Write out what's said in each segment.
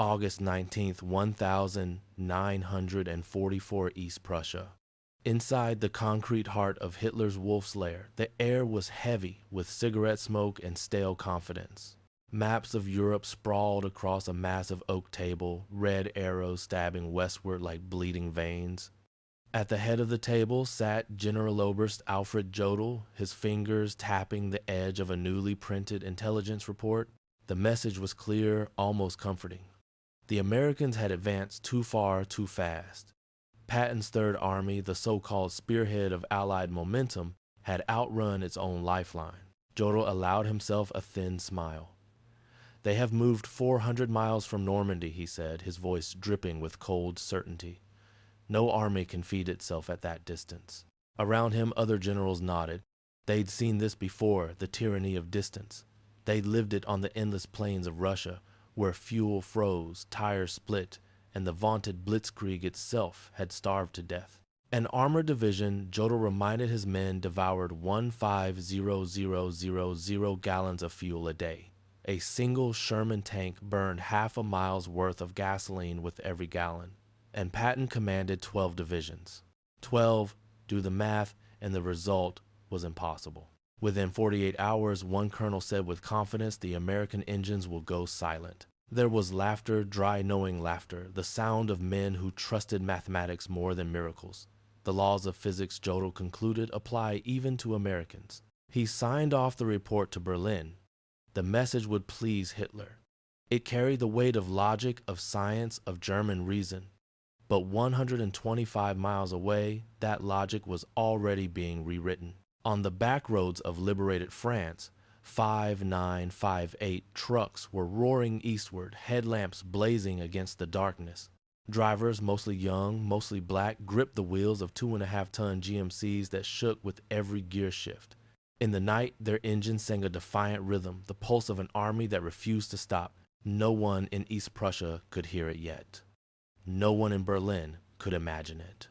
August 19th, 1944, East Prussia. Inside the concrete heart of Hitler's wolf's lair, the air was heavy with cigarette smoke and stale confidence. Maps of Europe sprawled across a massive oak table, red arrows stabbing westward like bleeding veins. At the head of the table sat Generaloberst Alfred Jodl, his fingers tapping the edge of a newly printed intelligence report. The message was clear, almost comforting. The Americans had advanced too far, too fast. Patton's Third Army, the so-called spearhead of Allied momentum, had outrun its own lifeline. Jodl allowed himself a thin smile. "They have moved 400 miles from Normandy," he said, his voice dripping with cold certainty. "No army can feed itself at that distance." Around him, other generals nodded. They'd seen this before, the tyranny of distance. They'd lived it on the endless plains of Russia, where fuel froze, tires split, and the vaunted blitzkrieg itself had starved to death. An armored division, Jodl reminded his men, devoured 15,000 gallons of fuel a day. A single Sherman tank burned half a mile's worth of gasoline with every gallon. And Patton commanded 12 divisions. 12, do the math, and the result was impossible. Within 48 hours, one colonel said with confidence, the American engines will go silent. There was laughter, dry knowing laughter, the sound of men who trusted mathematics more than miracles. The laws of physics, Jodl concluded, apply even to Americans. He signed off the report to Berlin. The message would please Hitler. It carried the weight of logic, of science, of German reason. But 125 miles away, that logic was already being rewritten. On the back roads of liberated France, 5958 trucks were roaring eastward, headlamps blazing against the darkness. Drivers, mostly young, mostly black, gripped the wheels of 2.5-ton GMCs that shook with every gear shift. In the night, their engines sang a defiant rhythm, the pulse of an army that refused to stop. No one in East Prussia could hear it yet. No one in Berlin could imagine it.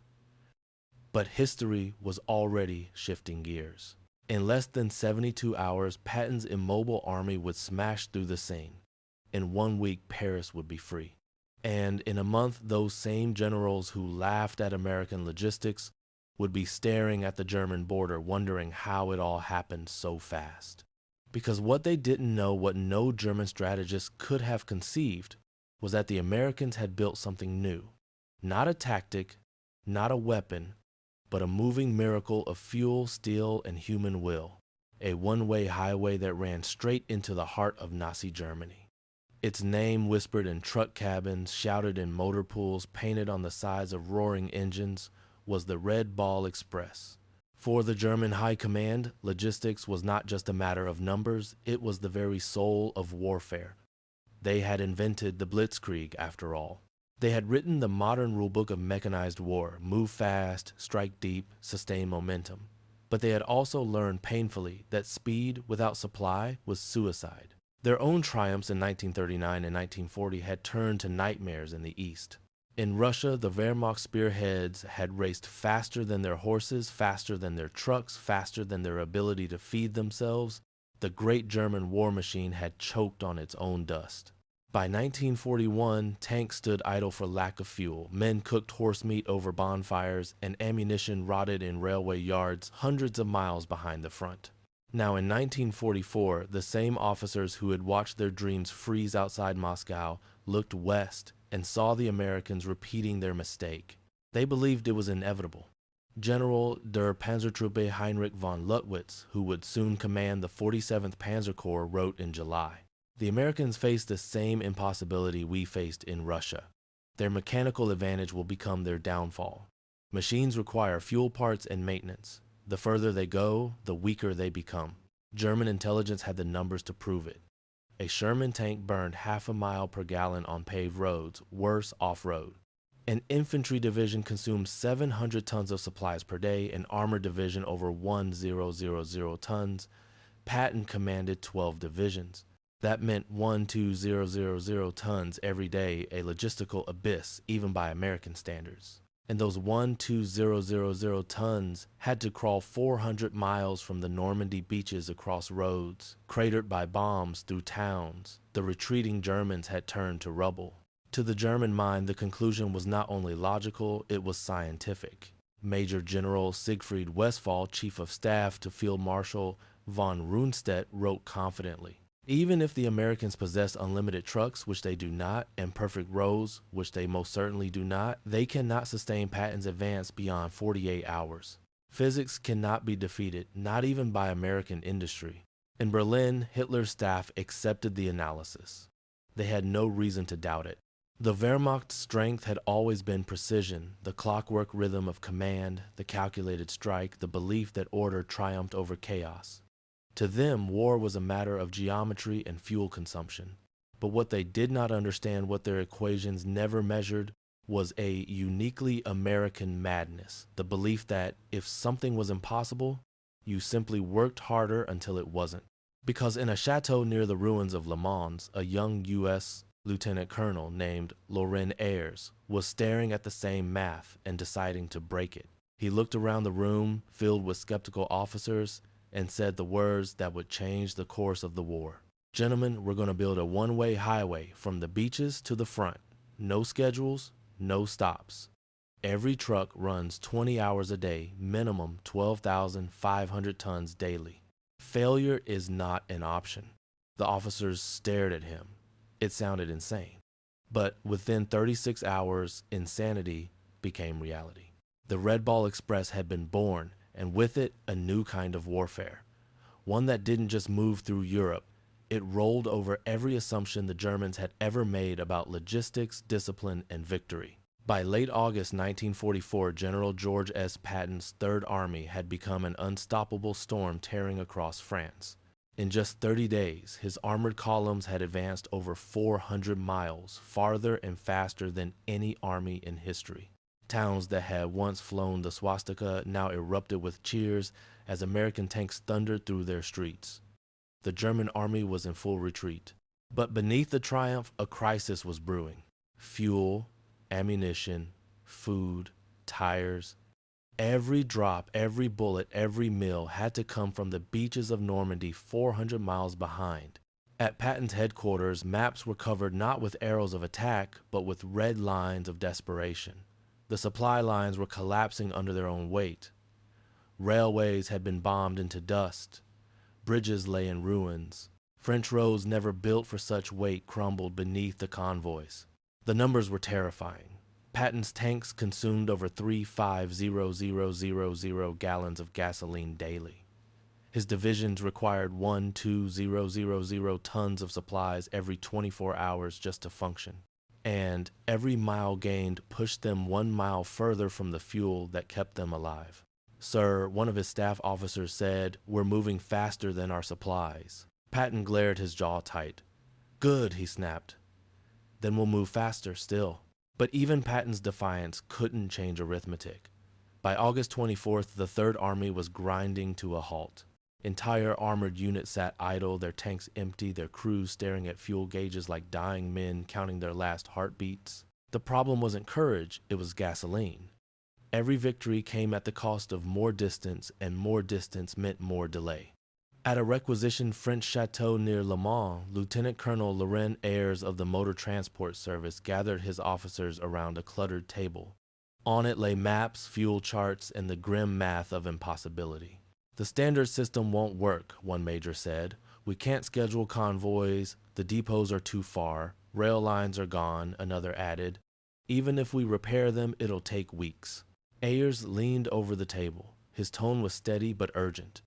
But history was already shifting gears. In less than 72 hours, Patton's immobile army would smash through the Seine. In 1 week, Paris would be free. And in a month, those same generals who laughed at American logistics would be staring at the German border, wondering how it all happened so fast. Because what they didn't know, what no German strategist could have conceived, was that the Americans had built something new. Not a tactic, not a weapon, but a moving miracle of fuel, steel, and human will. A one-way highway that ran straight into the heart of Nazi Germany. Its name whispered in truck cabins, shouted in motor pools, painted on the sides of roaring engines, was the Red Ball Express. For the German High Command, logistics was not just a matter of numbers, it was the very soul of warfare. They had invented the blitzkrieg, after all. They had written the modern rulebook of mechanized war, move fast, strike deep, sustain momentum. But they had also learned painfully that speed without supply was suicide. Their own triumphs in 1939 and 1940 had turned to nightmares in the East. In Russia, the Wehrmacht spearheads had raced faster than their horses, faster than their trucks, faster than their ability to feed themselves. The great German war machine had choked on its own dust. By 1941, tanks stood idle for lack of fuel, men cooked horse meat over bonfires, and ammunition rotted in railway yards hundreds of miles behind the front. Now in 1944, the same officers who had watched their dreams freeze outside Moscow looked west and saw the Americans repeating their mistake. They believed it was inevitable. General der Panzertruppe Heinrich von Luttwitz, who would soon command the 47th Panzer Corps, wrote in July, "The Americans face the same impossibility we faced in Russia. Their mechanical advantage will become their downfall. Machines require fuel parts and maintenance. The further they go, the weaker they become. German intelligence had the numbers to prove it. A Sherman tank burned half a mile per gallon on paved roads, worse off-road. An infantry division consumed 700 tons of supplies per day, an armored division over 1,000 tons. Patton commanded 12 divisions. That meant 1,200 tons every day, a logistical abyss, even by American standards. And those 1,200 tons had to crawl 400 miles from the Normandy beaches across roads, cratered by bombs through towns. The retreating Germans had turned to rubble. To the German mind, the conclusion was not only logical, it was scientific. Major General Siegfried Westphal, Chief of Staff to Field Marshal von Rundstedt, wrote confidently, "Even if the Americans possess unlimited trucks, which they do not, and perfect roads, which they most certainly do not, they cannot sustain Patton's advance beyond 48 hours. Physics cannot be defeated, not even by American industry." In Berlin, Hitler's staff accepted the analysis. They had no reason to doubt it. The Wehrmacht's strength had always been precision, the clockwork rhythm of command, the calculated strike, the belief that order triumphed over chaos. To them, war was a matter of geometry and fuel consumption. But what they did not understand, what their equations never measured, was a uniquely American madness, the belief that if something was impossible, you simply worked harder until it wasn't. Because in a chateau near the ruins of Le Mans, a young U.S. lieutenant colonel named Laurent Ayres was staring at the same math and deciding to break it. He looked around the room filled with skeptical officers and said the words that would change the course of the war. "Gentlemen, we're going to build a one-way highway from the beaches to the front. No schedules, no stops. Every truck runs 20 hours a day, minimum 12,500 tons daily. Failure is not an option." The officers stared at him. It sounded insane. But within 36 hours, insanity became reality. The Red Ball Express had been born, and with it, a new kind of warfare. One that didn't just move through Europe. It rolled over every assumption the Germans had ever made about logistics, discipline, and victory. By late August 1944, General George S. Patton's Third Army had become an unstoppable storm tearing across France. In just 30 days, his armored columns had advanced over 400 miles, farther and faster than any army in history. Towns that had once flown the swastika now erupted with cheers as American tanks thundered through their streets. The German army was in full retreat. But beneath the triumph, a crisis was brewing. Fuel, ammunition, food, tires. Every drop, every bullet, every mill had to come from the beaches of Normandy 400 miles behind. At Patton's headquarters, maps were covered not with arrows of attack, but with red lines of desperation. The supply lines were collapsing under their own weight. Railways had been bombed into dust. Bridges lay in ruins. French roads never built for such weight crumbled beneath the convoys. The numbers were terrifying. Patton's tanks consumed over 350,000 gallons of gasoline daily. His divisions required 1,2,000 tons of supplies every 24 hours just to function. And every mile gained pushed them 1 mile further from the fuel that kept them alive. "Sir," one of his staff officers said, "we're moving faster than our supplies." Patton glared, his jaw tight. "Good," he snapped. "Then we'll move faster still." But even Patton's defiance couldn't change arithmetic. By August 24th, the Third Army was grinding to a halt. Entire armored units sat idle, their tanks empty, their crews staring at fuel gauges like dying men counting their last heartbeats. The problem wasn't courage, it was gasoline. Every victory came at the cost of more distance, and more distance meant more delay. At a requisitioned French chateau near Le Mans, Lieutenant Colonel Laurent Ayres of the Motor Transport Service gathered his officers around a cluttered table. On it lay maps, fuel charts, and the grim math of impossibility. "The standard system won't work," one major said. "We can't schedule convoys, the depots are too far, rail lines are gone," another added. "Even if we repair them, it'll take weeks." Ayres leaned over the table. His tone was steady but urgent.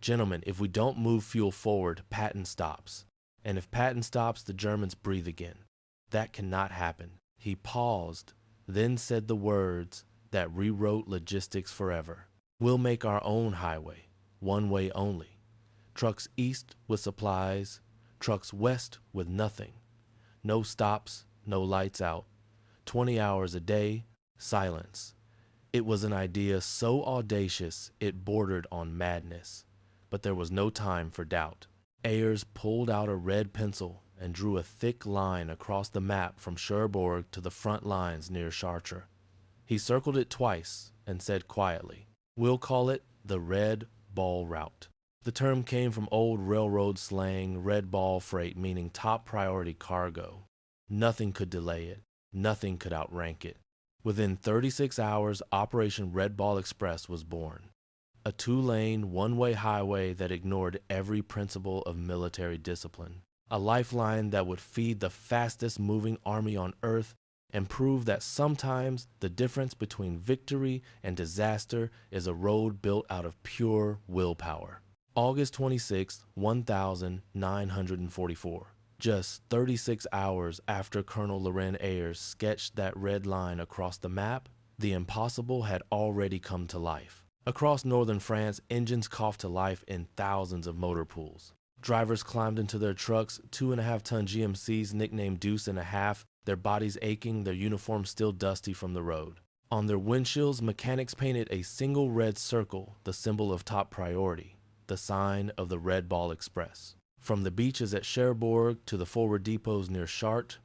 "Gentlemen, if we don't move fuel forward, Patton stops. And if Patton stops, the Germans breathe again. That cannot happen." He paused, then said the words that rewrote logistics forever. "We'll make our own highway, one way only. Trucks east with supplies, trucks west with nothing. No stops, no lights out. 20 hours a day, silence." It was an idea so audacious it bordered on madness. But there was no time for doubt. Ayres pulled out a red pencil and drew a thick line across the map from Cherbourg to the front lines near Chartres. He circled it twice and said quietly, "We'll call it the Red Ball Route." The term came from old railroad slang, red ball freight, meaning top priority cargo. Nothing could delay it. Nothing could outrank it. Within 36 hours, Operation Red Ball Express was born. A two-lane, one-way highway that ignored every principle of military discipline. A lifeline that would feed the fastest-moving army on Earth and prove that sometimes the difference between victory and disaster is a road built out of pure willpower. August 26, 1944. Just 36 hours after Colonel Loren Ayers sketched that red line across the map, the impossible had already come to life. Across northern France, engines coughed to life in thousands of motor pools. Drivers climbed into their trucks, 2.5-ton GMCs nicknamed Deuce and a Half, their bodies aching, their uniforms still dusty from the road. On their windshields, mechanics painted a single red circle, the symbol of top priority, the sign of the Red Ball Express. From the beaches at Cherbourg to the forward depots near Chartres,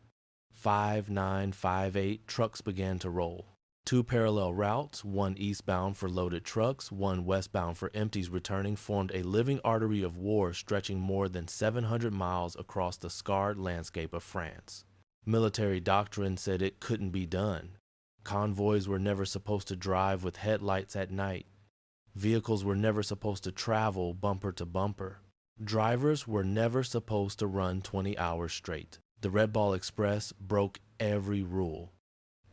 5, 9, 5, 8 trucks began to roll. Two parallel routes, one eastbound for loaded trucks, one westbound for empties returning, formed a living artery of war stretching more than 700 miles across the scarred landscape of France. Military doctrine said it couldn't be done. Convoys were never supposed to drive with headlights at night. Vehicles were never supposed to travel bumper to bumper. Drivers were never supposed to run 20 hours straight. The Red Ball Express broke every rule.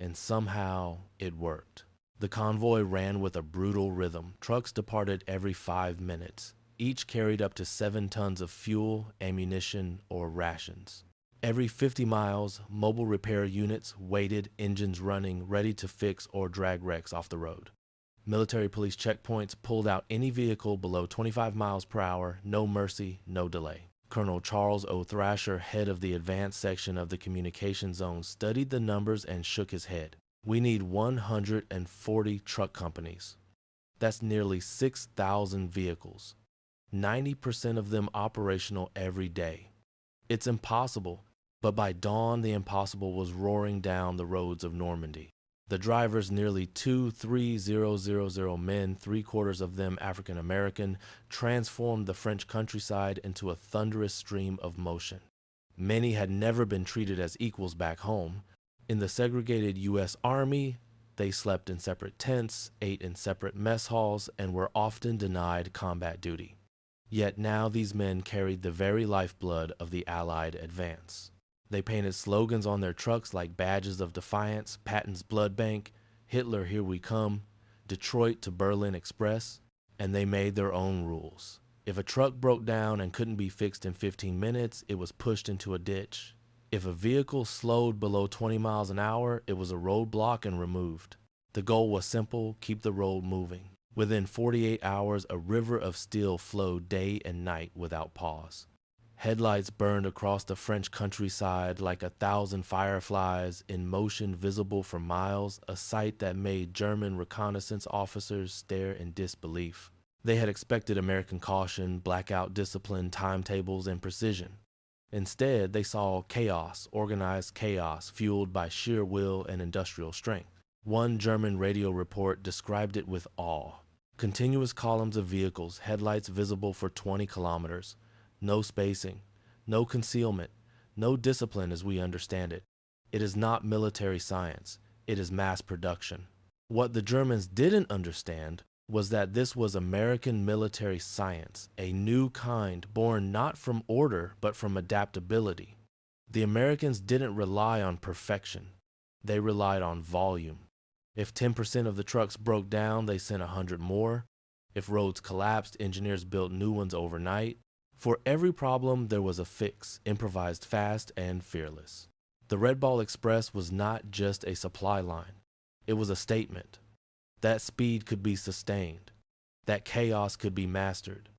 And somehow it worked. The convoy ran with a brutal rhythm. Trucks departed every 5 minutes. Each carried up to 7 tons of fuel, ammunition, or rations. Every 50 miles, mobile repair units waited, engines running, ready to fix or drag wrecks off the road. Military police checkpoints pulled out any vehicle below 25 miles per hour, no mercy, no delay. Colonel Charles O. Thrasher, head of the advanced section of the communication zone, studied the numbers and shook his head. We need 140 truck companies. That's nearly 6,000 vehicles. 90% of them operational every day. It's impossible, but by dawn the impossible was roaring down the roads of Normandy. The drivers, nearly 2,3,000 men, 3/4 of them African American, transformed the French countryside into a thunderous stream of motion. Many had never been treated as equals back home. In the segregated U.S. Army, they slept in separate tents, ate in separate mess halls, and were often denied combat duty. Yet now these men carried the very lifeblood of the Allied advance. They painted slogans on their trucks like badges of defiance, Patton's Blood Bank, Hitler Here We Come, Detroit to Berlin Express, and they made their own rules. If a truck broke down and couldn't be fixed in 15 minutes, it was pushed into a ditch. If a vehicle slowed below 20 miles an hour, it was a roadblock and removed. The goal was simple: keep the road moving. Within 48 hours, a river of steel flowed day and night without pause. Headlights burned across the French countryside like 1,000 fireflies, in motion visible for miles, a sight that made German reconnaissance officers stare in disbelief. They had expected American caution, blackout discipline, timetables, and precision. Instead, they saw chaos, organized chaos, fueled by sheer will and industrial strength. One German radio report described it with awe. Continuous columns of vehicles, headlights visible for 20 kilometers. No spacing, no concealment, no discipline as we understand it. It is not military science. It is mass production. What the Germans didn't understand was that this was American military science, a new kind born not from order but from adaptability. The Americans didn't rely on perfection. They relied on volume. If 10% of the trucks broke down, they sent 100 more. If roads collapsed, engineers built new ones overnight. For every problem, there was a fix, improvised fast and fearless. The Red Ball Express was not just a supply line. It was a statement. That speed could be sustained. That chaos could be mastered.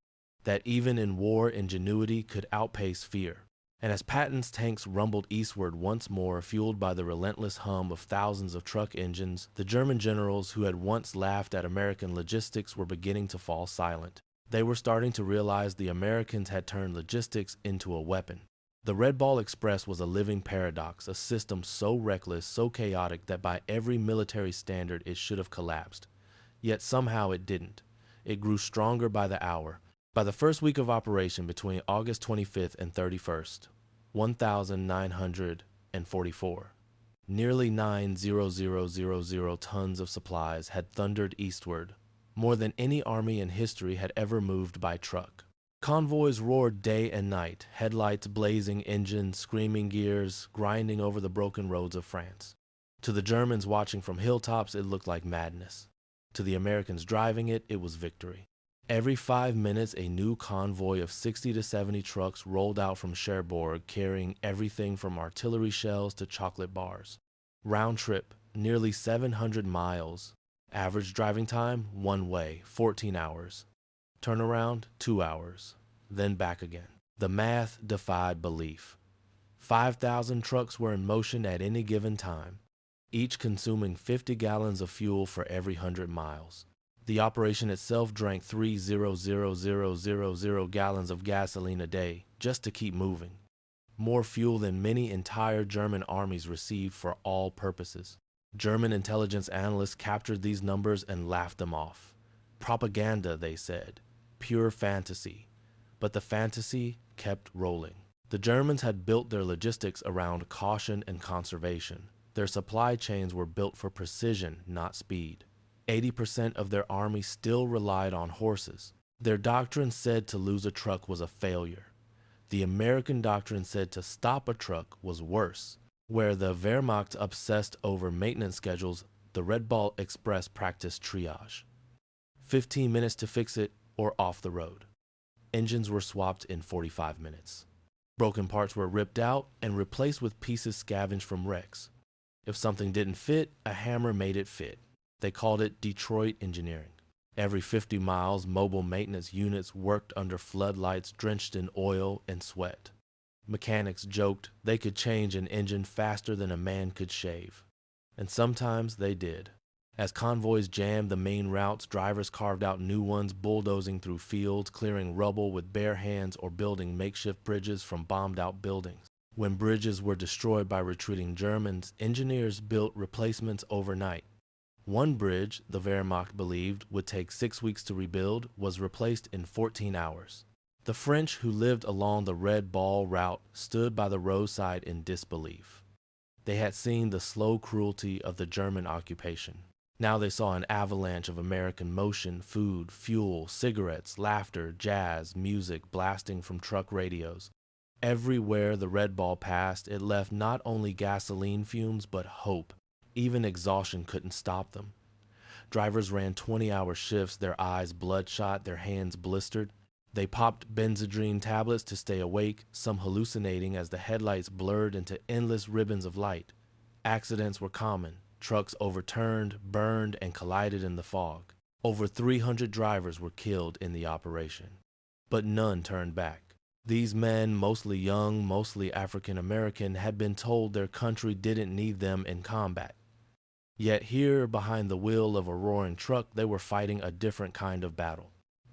That even in war, ingenuity could outpace fear. And as Patton's tanks rumbled eastward once more, fueled by the relentless hum of thousands of truck engines, the German generals who had once laughed at American logistics were beginning to fall silent. They were starting to realize the Americans had turned logistics into a weapon. The Red Ball Express was a living paradox, a system so reckless, so chaotic that by every military standard it should have collapsed. Yet somehow it didn't. It grew stronger by the hour. By the first week of operation, between August 25th and 31st, 1,900 and 44. Nearly 9,000 tons of supplies had thundered eastward, more than any army in history had ever moved by truck. Convoys roared day and night, headlights blazing, engines screaming, gears grinding over the broken roads of France. To the Germans watching from hilltops, it looked like madness. To the Americans driving it, it was victory. Every 5 minutes, a new convoy of 60 to 70 trucks rolled out from Cherbourg, carrying everything from artillery shells to chocolate bars. Round trip, nearly 700 miles. Average driving time, one way, 14 hours. Turnaround, 2 hours. Then back again. The math defied belief. 5,000 trucks were in motion at any given time, each consuming 50 gallons of fuel for every 100 miles. The operation itself drank 3,000,000 gallons of gasoline a day just to keep moving. More fuel than many entire German armies received for all purposes. German intelligence analysts captured these numbers and laughed them off. Propaganda, they said. Pure fantasy. But the fantasy kept rolling. The Germans had built their logistics around caution and conservation. Their supply chains were built for precision, not speed. 80% of their army still relied on horses. Their doctrine said to lose a truck was a failure. The American doctrine said to stop a truck was worse. Where the Wehrmacht obsessed over maintenance schedules, the Red Ball Express practiced triage. 15 minutes to fix it or off the road. Engines were swapped in 45 minutes. Broken parts were ripped out and replaced with pieces scavenged from wrecks. If something didn't fit, a hammer made it fit. They called it Detroit engineering. Every 50 miles, mobile maintenance units worked under floodlights drenched in oil and sweat. Mechanics joked they could change an engine faster than a man could shave. And sometimes they did. As convoys jammed the main routes, drivers carved out new ones, bulldozing through fields, clearing rubble with bare hands, or building makeshift bridges from bombed-out buildings. When bridges were destroyed by retreating Germans, engineers built replacements overnight. One bridge, the Wehrmacht believed would take 6 weeks to rebuild, was replaced in 14 hours. The French who lived along the Red Ball route stood by the roadside in disbelief. They had seen the slow cruelty of the German occupation. Now they saw an avalanche of American motion, food, fuel, cigarettes, laughter, jazz, music blasting from truck radios. Everywhere the Red Ball passed, it left not only gasoline fumes but hope. Even exhaustion couldn't stop them. Drivers ran 20-hour shifts, their eyes bloodshot, their hands blistered. They popped Benzedrine tablets to stay awake, some hallucinating as the headlights blurred into endless ribbons of light. Accidents were common. Trucks overturned, burned, and collided in the fog. Over 300 drivers were killed in the operation. But none turned back. These men, mostly young, mostly African American, had been told their country didn't need them in combat. Yet here, behind the wheel of a roaring truck, they were fighting a different kind of battle.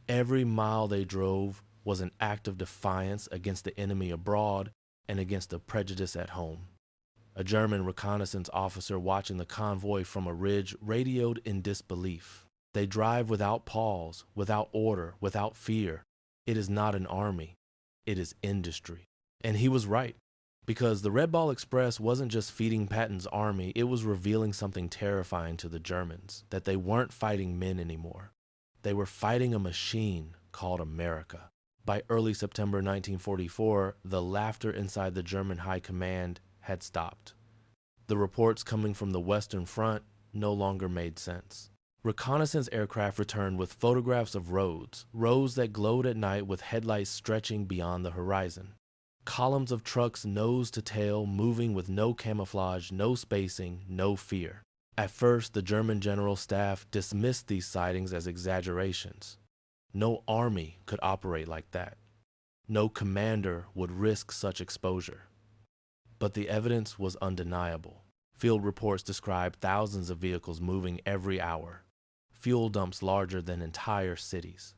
Every mile they drove was an act of defiance against the enemy abroad and against the prejudice at home. A German reconnaissance officer watching the convoy from a ridge radioed in disbelief. They drive without pause, without order, without fear. It is not an army. It is industry. And he was right. Because the Red Ball Express wasn't just feeding Patton's army, it was revealing something terrifying to the Germans, that they weren't fighting men anymore. They were fighting a machine called America. By early September 1944, the laughter inside the German high command had stopped. The reports coming from the Western Front no longer made sense. Reconnaissance aircraft returned with photographs of roads that glowed at night with headlights stretching beyond the horizon. Columns of trucks nose to tail, moving with no camouflage, no spacing, no fear. At first, the German general staff dismissed these sightings as exaggerations. No army could operate like that. No commander would risk such exposure. But the evidence was undeniable. Field reports described thousands of vehicles moving every hour. Fuel dumps larger than entire cities.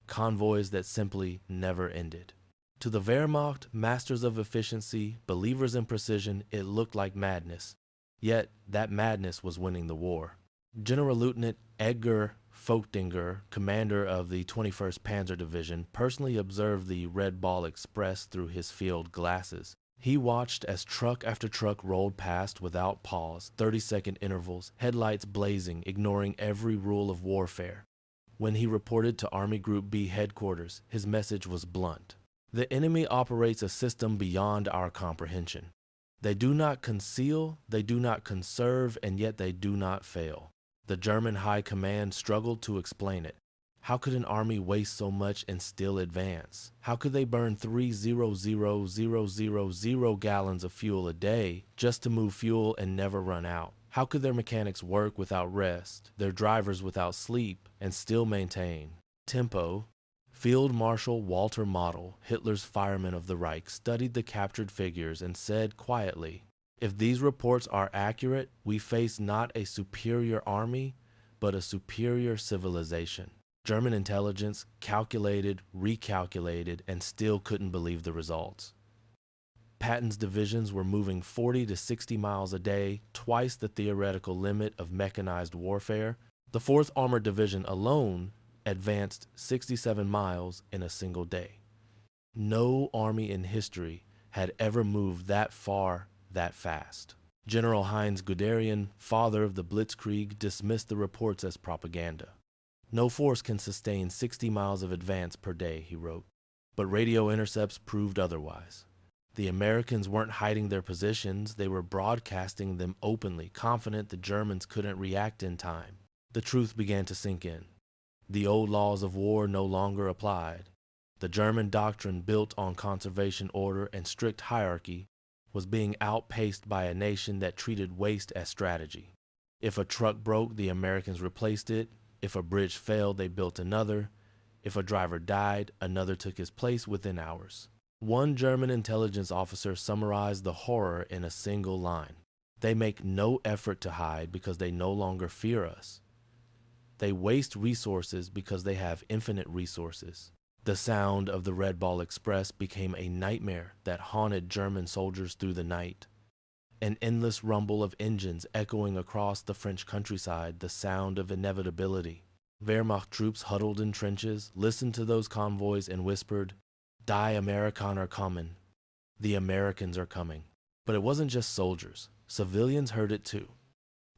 Convoys that simply never ended. To the Wehrmacht, masters of efficiency, believers in precision, it looked like madness. Yet, that madness was winning the war. General Lieutenant Edgar Fochtenger, commander of the 21st Panzer Division, personally observed the Red Ball Express through his field glasses. He watched as truck after truck rolled past without pause, 30-second intervals, headlights blazing, ignoring every rule of warfare. When he reported to Army Group B headquarters, his message was blunt. The enemy operates a system beyond our comprehension. They do not conceal, they do not conserve, and yet they do not fail. The German High Command struggled to explain it. How could an army waste so much and still advance? How could they burn 3,000,000 gallons of fuel a day just to move fuel and never run out? How could their mechanics work without rest, their drivers without sleep, and still maintain tempo? Field Marshal Walter Model, Hitler's fireman of the Reich, studied the captured figures and said quietly, "If these reports are accurate, we face not a superior army, but a superior civilization." German intelligence calculated, recalculated, and still couldn't believe the results. Patton's divisions were moving 40 to 60 miles a day, twice the theoretical limit of mechanized warfare. The 4th Armored Division alone advanced 67 miles in a single day. No army in history had ever moved that far, that fast. General Heinz Guderian, father of the Blitzkrieg, dismissed the reports as propaganda. "No force can sustain 60 miles of advance per day," he wrote. But radio intercepts proved otherwise. The Americans weren't hiding their positions, they were broadcasting them openly, confident the Germans couldn't react in time. The truth began to sink in. The old laws of war no longer applied. The German doctrine built on conservation order and strict hierarchy was being outpaced by a nation that treated waste as strategy. If a truck broke, the Americans replaced it. If a bridge failed, they built another. If a driver died, another took his place within hours. One German intelligence officer summarized the horror in a single line. "They make no effort to hide because they no longer fear us. They waste resources because they have infinite resources." The sound of the Red Ball Express became a nightmare that haunted German soldiers through the night. An endless rumble of engines echoing across the French countryside, the sound of inevitability. Wehrmacht troops huddled in trenches, listened to those convoys and whispered, "Die Amerikaner kommen." The Americans are coming. But it wasn't just soldiers. Civilians heard it too.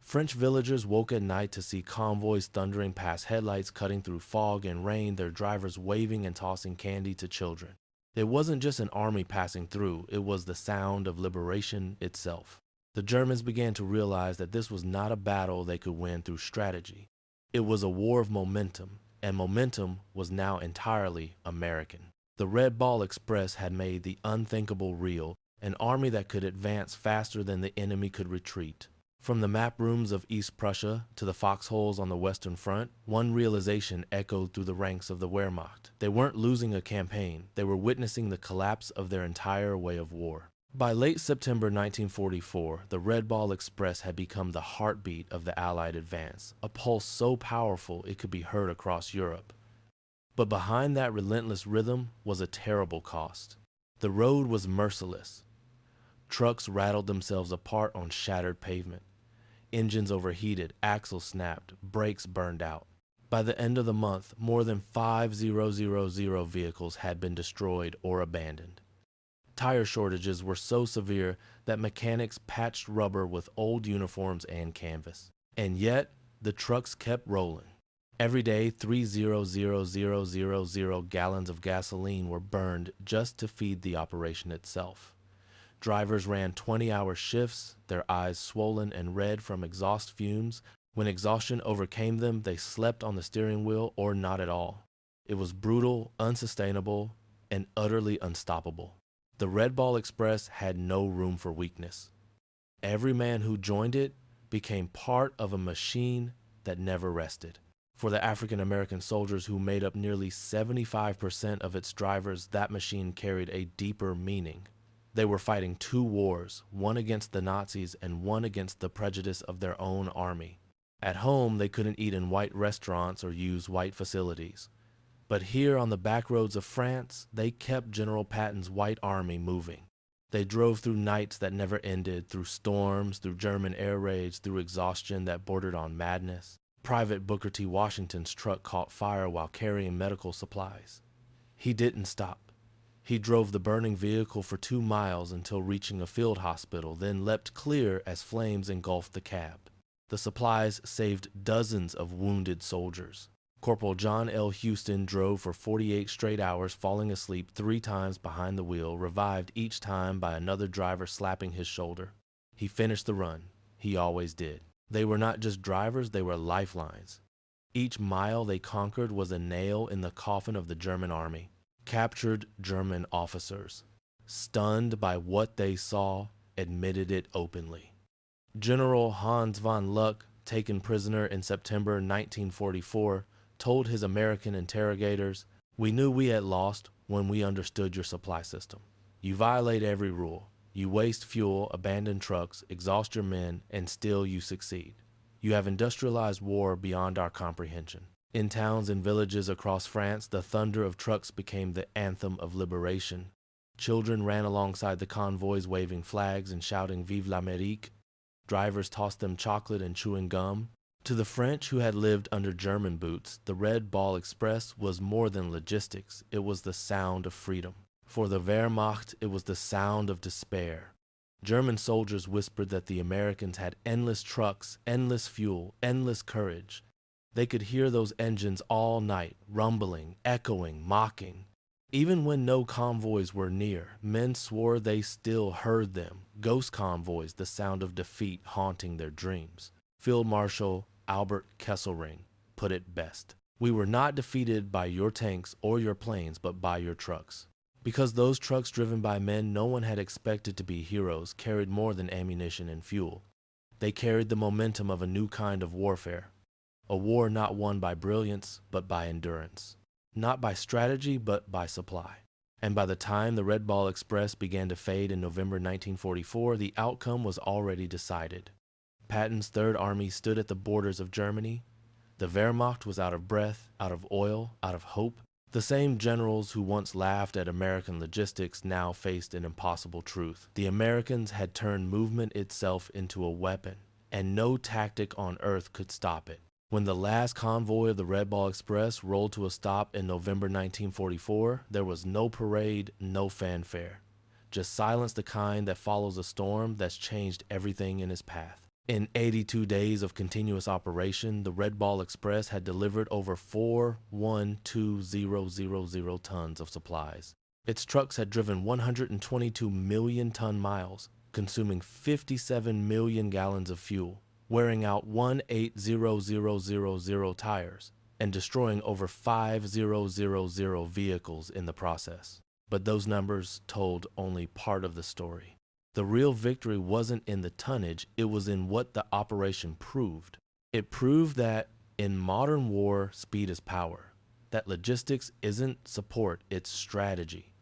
French villagers woke at night to see convoys thundering past headlights, cutting through fog and rain, their drivers waving and tossing candy to children. It wasn't just an army passing through, it was the sound of liberation itself. The Germans began to realize that this was not a battle they could win through strategy. It was a war of momentum, and momentum was now entirely American. The Red Ball Express had made the unthinkable real, an army that could advance faster than the enemy could retreat. From the map rooms of East Prussia to the foxholes on the Western Front, one realization echoed through the ranks of the Wehrmacht. They weren't losing a campaign, they were witnessing the collapse of their entire way of war. By late September 1944, the Red Ball Express had become the heartbeat of the Allied advance, a pulse so powerful it could be heard across Europe. But behind that relentless rhythm was a terrible cost. The road was merciless. Trucks rattled themselves apart on shattered pavement. Engines overheated, axles snapped, brakes burned out. By the end of the month, more than 5,000 vehicles had been destroyed or abandoned. Tire shortages were so severe that mechanics patched rubber with old uniforms and canvas. And yet, the trucks kept rolling. Every day, 3,000 gallons of gasoline were burned just to feed the operation itself. Drivers ran 20-hour shifts, their eyes swollen and red from exhaust fumes. When exhaustion overcame them, they slept on the steering wheel or not at all. It was brutal, unsustainable, and utterly unstoppable. The Red Ball Express had no room for weakness. Every man who joined it became part of a machine that never rested. For the African American soldiers who made up nearly 75% of its drivers, that machine carried a deeper meaning. They were fighting two wars, one against the Nazis and one against the prejudice of their own army. At home, they couldn't eat in white restaurants or use white facilities. But here on the back roads of France, they kept General Patton's white army moving. They drove through nights that never ended, through storms, through German air raids, through exhaustion that bordered on madness. Private Booker T. Washington's truck caught fire while carrying medical supplies. He didn't stop. He drove the burning vehicle for 2 miles until reaching a field hospital, then leapt clear as flames engulfed the cab. The supplies saved dozens of wounded soldiers. Corporal John L. Houston drove for 48 straight hours, falling asleep 3 times behind the wheel, revived each time by another driver slapping his shoulder. He finished the run. He always did. They were not just drivers, they were lifelines. Each mile they conquered was a nail in the coffin of the German army. Captured German officers, stunned by what they saw, admitted it openly. General Hans von Luck, taken prisoner in September 1944, told his American interrogators, "We knew we had lost when we understood your supply system. You violate every rule. You waste fuel, abandon trucks, exhaust your men, and still you succeed. You have industrialized war beyond our comprehension." In towns and villages across France, the thunder of trucks became the anthem of liberation. Children ran alongside the convoys waving flags and shouting "Vive l'Amérique." Drivers tossed them chocolate and chewing gum. To the French who had lived under German boots, the Red Ball Express was more than logistics. It was the sound of freedom. For the Wehrmacht, it was the sound of despair. German soldiers whispered that the Americans had endless trucks, endless fuel, endless courage. They could hear those engines all night, rumbling, echoing, mocking. Even when no convoys were near, men swore they still heard them, ghost convoys, the sound of defeat haunting their dreams. Field Marshal Albert Kesselring put it best. "We were not defeated by your tanks or your planes, but by your trucks." Because those trucks driven by men no one had expected to be heroes carried more than ammunition and fuel. They carried the momentum of a new kind of warfare. A war not won by brilliance, but by endurance. Not by strategy, but by supply. And by the time the Red Ball Express began to fade in November 1944, the outcome was already decided. Patton's Third Army stood at the borders of Germany. The Wehrmacht was out of breath, out of oil, out of hope. The same generals who once laughed at American logistics now faced an impossible truth. The Americans had turned movement itself into a weapon, and no tactic on earth could stop it. When the last convoy of the Red Ball Express rolled to a stop in November 1944, there was no parade, no fanfare. Just silence, the kind that follows a storm that's changed everything in its path. In 82 days of continuous operation, the Red Ball Express had delivered over 412,000 tons of supplies. Its trucks had driven 122 million ton miles, consuming 57 million gallons of fuel, wearing out 180,000 tires, and destroying over 5,000 vehicles in the process. But those numbers told only part of the story. The real victory wasn't in the tonnage, it was in what the operation proved. It proved that in modern war, speed is power, that logistics isn't support, it's strategy,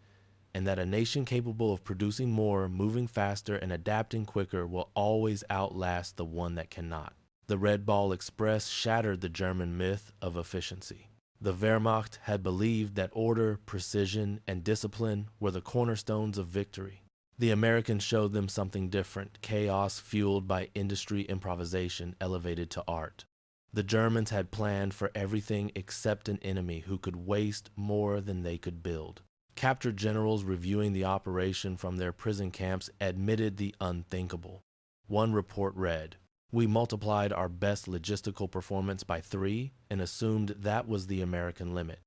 and that a nation capable of producing more, moving faster, and adapting quicker will always outlast the one that cannot. The Red Ball Express shattered the German myth of efficiency. The Wehrmacht had believed that order, precision, and discipline were the cornerstones of victory. The Americans showed them something different, chaos fueled by industry improvisation elevated to art. The Germans had planned for everything except an enemy who could waste more than they could build. Captured generals reviewing the operation from their prison camps admitted the unthinkable. One report read, "We multiplied our best logistical performance by 3 and assumed that was the American limit.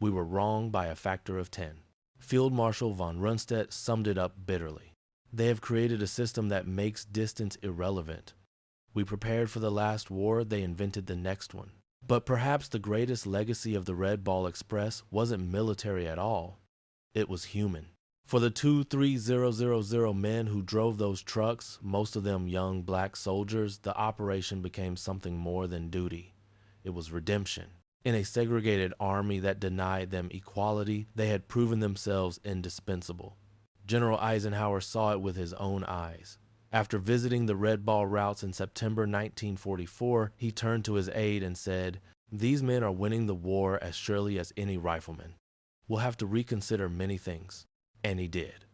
We were wrong by a factor of 10. Field Marshal von Rundstedt summed it up bitterly. "They have created a system that makes distance irrelevant. We prepared for the last war, they invented the next one." But perhaps the greatest legacy of the Red Ball Express wasn't military at all. It was human. For the 2,3,000 men who drove those trucks, most of them young black soldiers, the operation became something more than duty. It was redemption. In a segregated army that denied them equality, they had proven themselves indispensable. General Eisenhower saw it with his own eyes. After visiting the Red Ball routes in September 1944, he turned to his aide and said, "These men are winning the war as surely as any rifleman. We'll have to reconsider many things." And he did.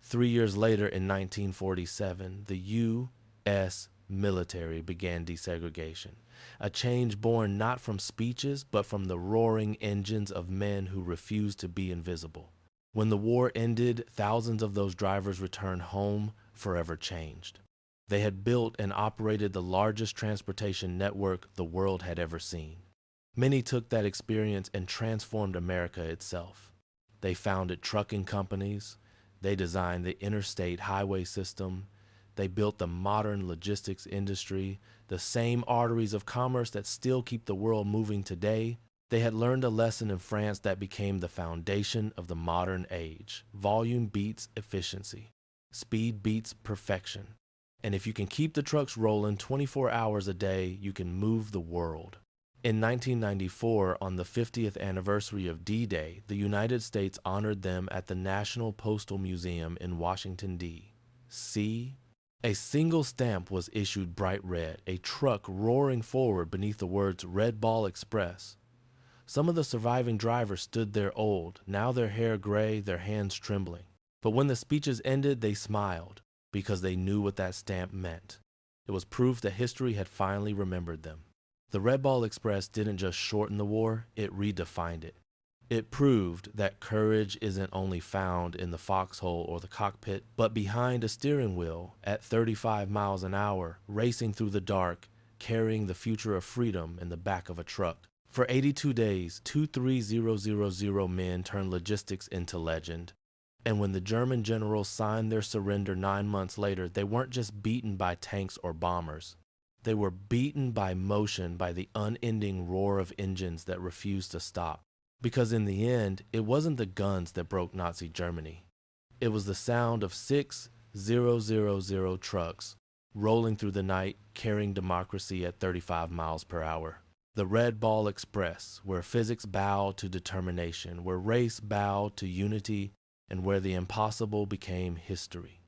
3 years later, in 1947, the U.S. military began desegregation, a change born not from speeches, but from the roaring engines of men who refused to be invisible. When the war ended, thousands of those drivers returned home forever changed. They had built and operated the largest transportation network the world had ever seen. Many took that experience and transformed America itself. They founded trucking companies, they designed the interstate highway system, they built the modern logistics industry, the same arteries of commerce that still keep the world moving today. They had learned a lesson in France that became the foundation of the modern age. Volume beats efficiency. Speed beats perfection. And if you can keep the trucks rolling 24 hours a day, you can move the world. In 1994, on the 50th anniversary of D-Day, the United States honored them at the National Postal Museum in Washington, D.C. A single stamp was issued bright red, a truck roaring forward beneath the words Red Ball Express. Some of the surviving drivers stood there old, now their hair gray, their hands trembling. But when the speeches ended, they smiled, because they knew what that stamp meant. It was proof that history had finally remembered them. The Red Ball Express didn't just shorten the war, it redefined it. It proved that courage isn't only found in the foxhole or the cockpit, but behind a steering wheel at 35 miles an hour, racing through the dark, carrying the future of freedom in the back of a truck. For 82 days, 23000 men turned logistics into legend. And when the German generals signed their surrender 9 months later, they weren't just beaten by tanks or bombers. They were beaten by motion, by the unending roar of engines that refused to stop. Because in the end, it wasn't the guns that broke Nazi Germany. It was the sound of 6000 trucks rolling through the night, carrying democracy at 35 miles per hour. The Red Ball Express, where physics bowed to determination, where race bowed to unity, and where the impossible became history.